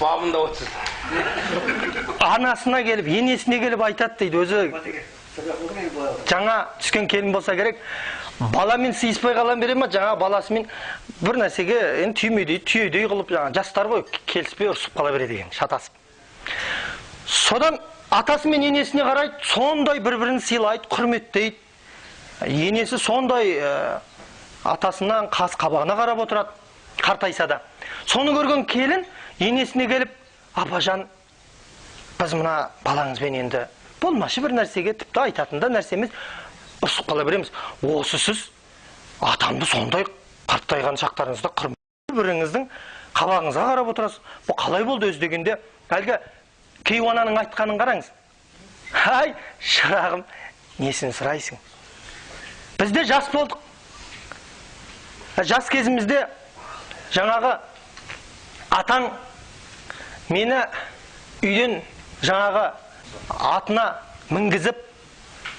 бабында отырды. Анасына келіп, енесіне келіп айтады дейді, өзі жаңа түскен келін болса керек, баламен сыйыспай қалам бере ма, жаңа баласымен бір нәрсеге түймедей, түйедей қылып, жаңа жастар ғой, келіспей ұрсып қала береді екен, шатасып. Содан атасы мен енесіне қарайды, сондай бір-бірін сыйлайды, құрметтейді. Енесі сондай атасынан қас қабағына қарап отырады, қартайса да. Соны көрген келін енесіне келіп, апажан, біз мына балаңызбен енді болмашы бір нәрсеге тіпті айтатында нәрсеміз ұрсып қала береміз. Осы сіз атамды сондай қартайған шақтарыңызда біріңіздің қабағыңызға қарап отырасыз. Бұл қалай болды өзі дегенде, әлгі кейуананың айтқанын қараңыз. Ай, шырағым, несін сұрайсың? Бізде жас болдық. Жас кезімізде жаңағы атаң мені үйден жаңағы атына мінгізіп,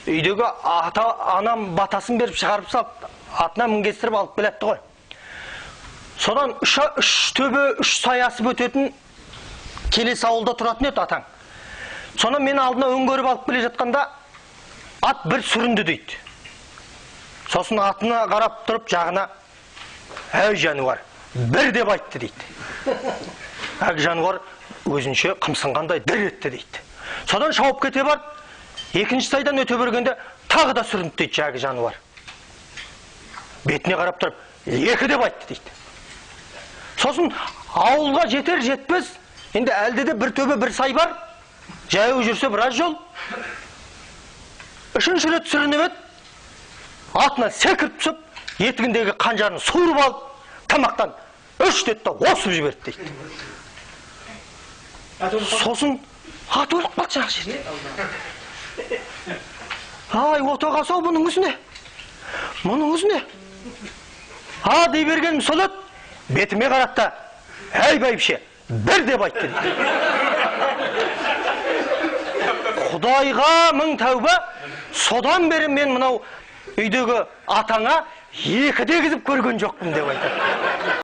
үйдегі анам батасын беріп шығарып салып, атына мінгестіріп алып келетті ғой. Содан үш төбе, үш саясып өтетін келесі ауылда тұратын еді атаң. Содан мені алдына өңгөріп алып келе жатқанда ат бір сүрінді дейді. Сосын атына қарап тұрып жағына, әй жануар, бір деп айтты дейді. Әк жануар өзінше қымсынғандай дір етті дейді. Содан шауып кете барып, екінші сайдан өте бергенде тағы да сүрінді дейді жәгі жануар. Бетіне қарап тұрып, екі деп айтты дейді. Сосын ауылға жетер жетпес, енді әлде де бір төбе бір сай бар, жаяу жүрсе біраз жол. Үшінші рет сүрініп еді, атына секіріп түсіп, етігіндегі қанжарын суырып алып, тамақтан үш деді да осып жіберді дейді. Сосын ат өліп қалды жағы жерде. Ай, отағасы-ау, бұның өзіне. Мұның өзіне. Дей бергенім сол еді, бетіме қаратта, әй бәйбіше, бір деп айтты дейді. Құдайға мың тәуба, содан бері мен мынау үйдегі атаңа екі дегізіп көрген жоқпын деп айтады.